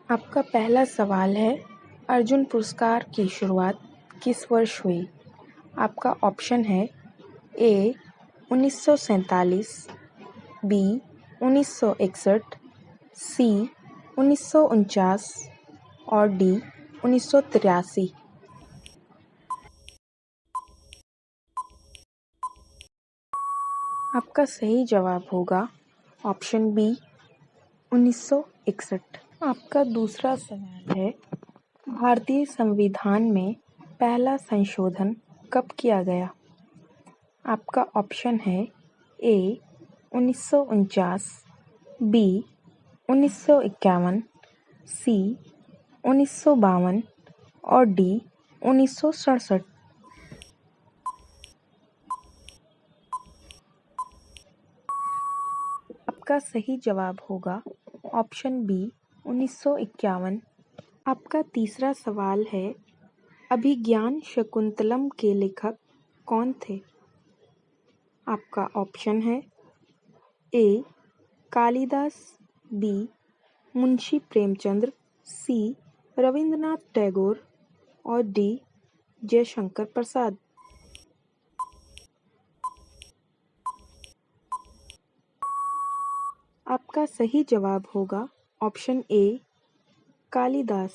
आपका पहला सवाल है, अर्जुन पुरस्कार की शुरुआत किस वर्ष हुई? आपका ऑप्शन है ए 1947, बी 1961, सी 1949 और डी 1983। आपका सही जवाब होगा ऑप्शन बी 1961। आपका दूसरा सवाल है, भारतीय संविधान में पहला संशोधन कब किया गया? आपका ऑप्शन है ए 1949, बी 1951, सी 1952 और डी 1967। आपका सही जवाब होगा ऑप्शन बी 1951। आपका तीसरा सवाल है, अभिज्ञान शकुंतलम के लेखक कौन थे? आपका ऑप्शन है ए कालिदास, बी मुंशी प्रेमचंद्र, सी रविंद्रनाथ टैगोर और डी जयशंकर प्रसाद। आपका सही जवाब होगा ऑप्शन ए कालिदास।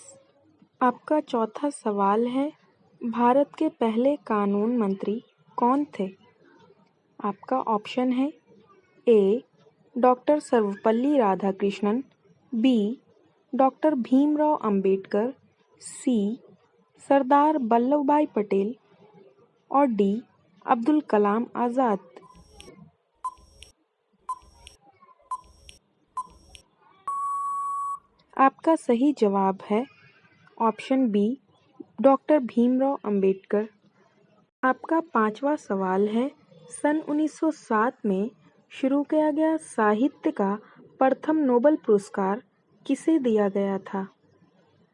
आपका चौथा सवाल है, भारत के पहले कानून मंत्री कौन थे? आपका ऑप्शन है A doctor Sarvepalli Radhakrishnan, B doctor Bhimrao Ambedkar, C Sardar Vallabhbhai Patel और डी अब्दुल कलाम आज़ाद। आपका सही जवाब है option B doctor Bhimrao Ambedkar. आपका पांचवा सवाल है, सन 1907 में शुरू किया गया साहित्य का प्रथम नोबेल पुरस्कार किसे दिया गया था?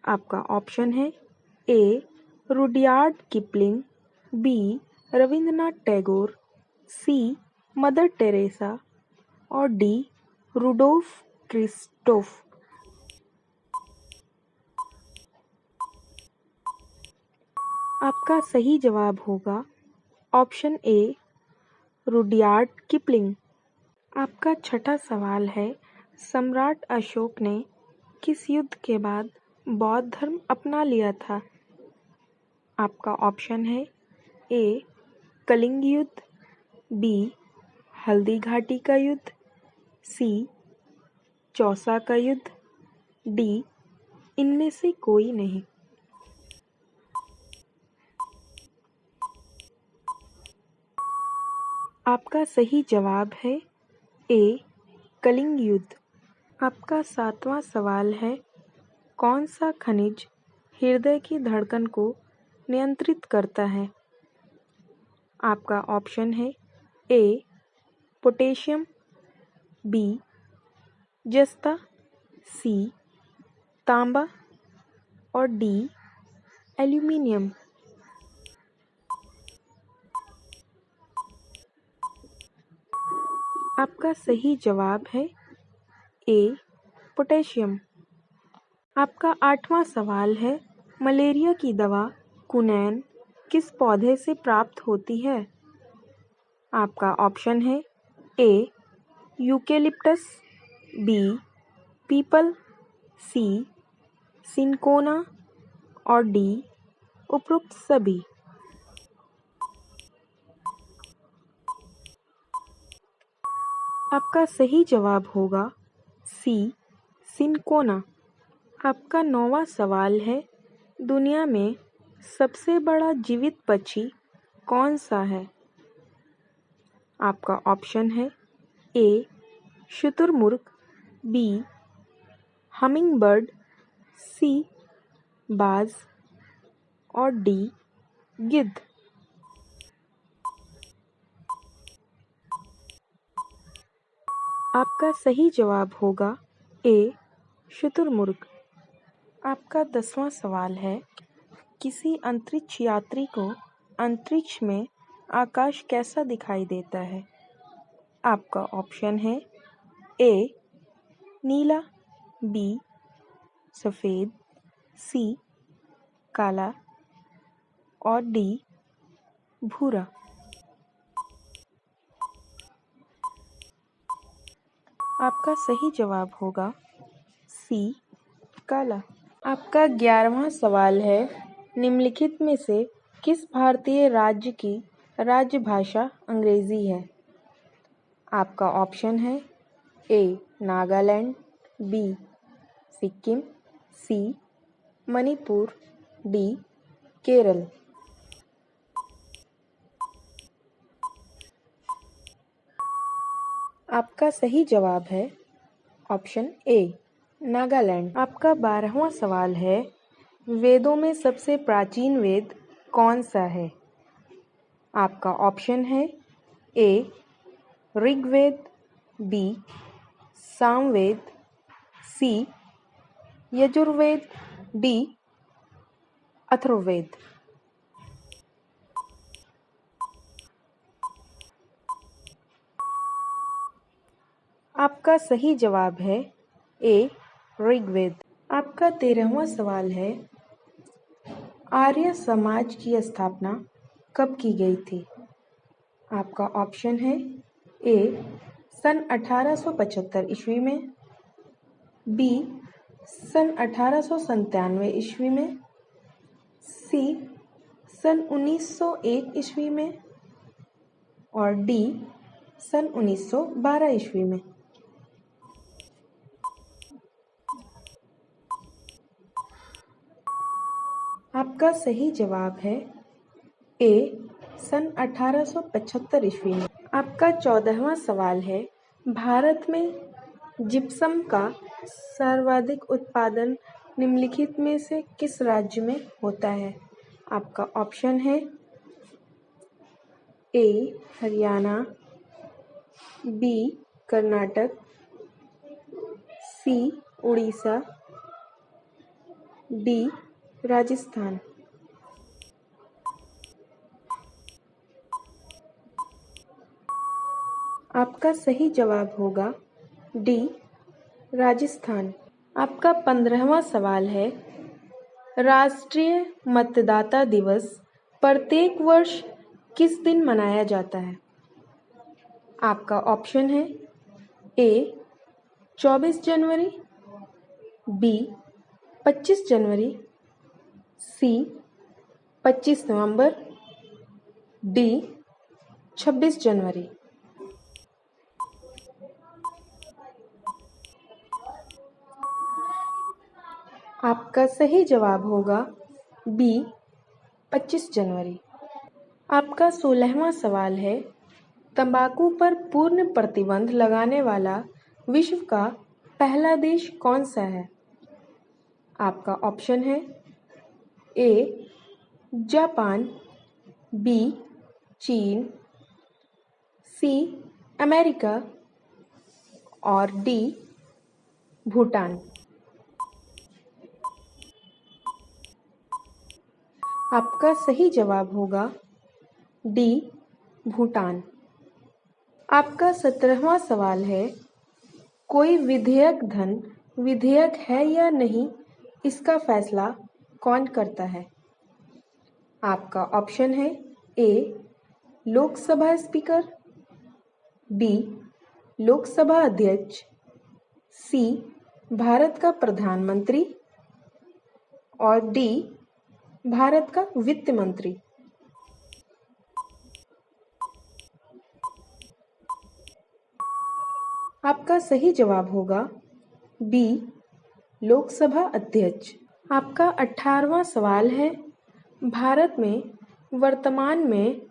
आपका ऑप्शन है A Rudyard Kipling, B Rabindranath Tagore, C Mother Teresa और डी रुडोल्फ क्रिस्टोफ। आपका सही जवाब होगा ऑप्शन ए रुडयार्ड किपलिंग। आपका छठा सवाल है, सम्राट अशोक ने किस युद्ध के बाद बौद्ध धर्म अपना लिया था? आपका ऑप्शन है ए कलिंग युद्ध, बी हल्दी घाटी का युद्ध, सी चौसा का युद्ध, डी इनमें से कोई नहीं। आपका सही जवाब है ए कलिंग युद्ध। आपका सातवां सवाल है, कौन सा खनिज हृदय की धड़कन को नियंत्रित करता है? आपका ऑप्शन है ए पोटेशियम, बी जस्ता, सी तांबा और डी एल्यूमिनियम। आपका सही जवाब है ए पोटेशियम। आपका आठवां सवाल है, मलेरिया की दवा कुनैन किस पौधे से प्राप्त होती है? आपका ऑप्शन है A eucalyptus, B peepal, C cinchona और डी उपरोक्त सभी। आपका सही जवाब होगा सी सिनकोना। आपका नौवां सवाल है, दुनिया में सबसे बड़ा जीवित पक्षी कौन सा है? आपका ऑप्शन है ए शुतुरमुर्ग, बी हमिंगबर्ड, सी बाज और डी गिद्ध। आपका सही जवाब होगा ए शुतुरमुर्ग। आपका 10वां सवाल है, किसी अंतरिक्ष यात्री को अंतरिक्ष में आकाश कैसा दिखाई देता है? आपका ऑप्शन है ए नीला, बी सफ़ेद, सी काला और डी भूरा। आपका सही जवाब होगा सी काला। आपका 11वां सवाल है, निम्नलिखित में से किस भारतीय राज्य की राजभाषा अंग्रेजी है? आपका ऑप्शन है ए नागालैंड, बी सिक्किम, सी मणिपुर, डी केरल। आपका सही जवाब है ऑप्शन ए नागालैंड। आपका 12वां सवाल है, वेदों में सबसे प्राचीन वेद कौन सा है? आपका ऑप्शन है ए ऋग्वेद, बी सामवेद, सी यजुर्वेद, डी अथर्ववेद। आपका सही जवाब है ए ऋग्वेद। आपका 13वां सवाल है, आर्य समाज की स्थापना कब की गई थी? आपका ऑप्शन है ए सन 1875 ईस्वी में, बी सन 1897 ईस्वी में, सी सन 1901 ईस्वी में और डी सन 1912 ईस्वी में। आपका सही जवाब है ए सन 1875 ईस्वी में। आपका 14वां सवाल है, भारत में जिप्सम का सर्वाधिक उत्पादन निम्नलिखित में से किस राज्य में होता है? आपका ऑप्शन है ए हरियाणा, बी कर्नाटक, सी उड़ीसा, डी राजस्थान। आपका सही जवाब होगा डी राजस्थान। आपका 15वां सवाल है, राष्ट्रीय मतदाता दिवस प्रत्येक वर्ष किस दिन मनाया जाता है? आपका ऑप्शन है ए 24 जनवरी, बी 25 जनवरी, सी 25 नवंबर, डी 26 जनवरी। आपका सही जवाब होगा बी 25 जनवरी। आपका 16वां सवाल है, तंबाकू पर पूर्ण प्रतिबंध लगाने वाला विश्व का पहला देश कौन सा है? आपका ऑप्शन है ए जापान, बी चीन, सी अमेरिका और डी भूटान। आपका सही जवाब होगा डी भूटान। आपका 17वां सवाल है, कोई विधेयक धन विधेयक है या नहीं, इसका फैसला कौन करता है? आपका ऑप्शन है ए लोकसभा स्पीकर, बी लोकसभा अध्यक्ष, सी भारत का प्रधानमंत्री और डी भारत का वित्त मंत्री। आपका सही जवाब होगा बी लोकसभा अध्यक्ष। आपका 18वां सवाल है, भारत में वर्तमान में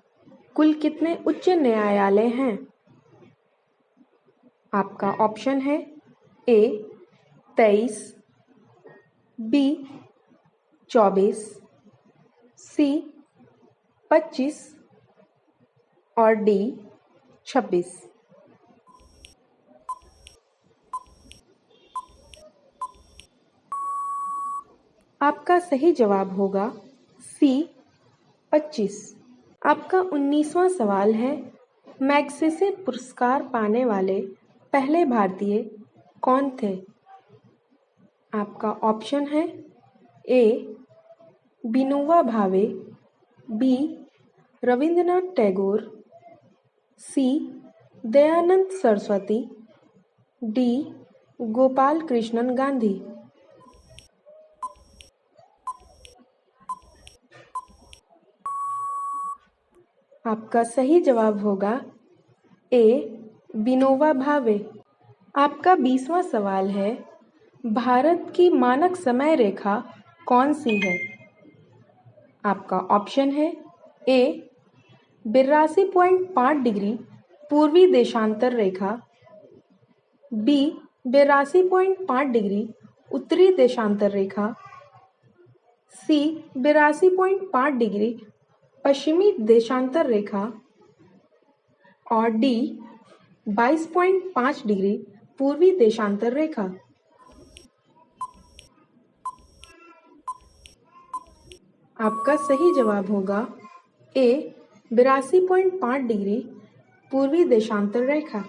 कुल कितने उच्च न्यायालय हैं? आपका ऑप्शन है ए 23, बी 24, सी 25 और डी 26। आपका सही जवाब होगा सी 25। आपका 19वां सवाल है, मैग्सेसे पुरस्कार पाने वाले पहले भारतीय कौन थे? आपका ऑप्शन है ए विनोबा भावे, बी रविंद्रनाथ टैगोर, सी दयानंद सरस्वती, डी गोपाल कृष्णन गांधी। आपका सही जवाब होगा ए विनोबा भावे। आपका 20वां सवाल है, भारत की मानक समय रेखा कौन सी है? आपका ऑप्शन है ए 82.5 डिग्री पूर्वी देशांतर रेखा, बी 82.5 डिग्री उत्तरी देशांतर रेखा, सी 82.5 डिग्री पश्चिमी देशांतर रेखा और डी 22.5 डिग्री पूर्वी देशांतर रेखा। आपका सही जवाब होगा ए 82.5 डिग्री पूर्वी देशांतर रेखा।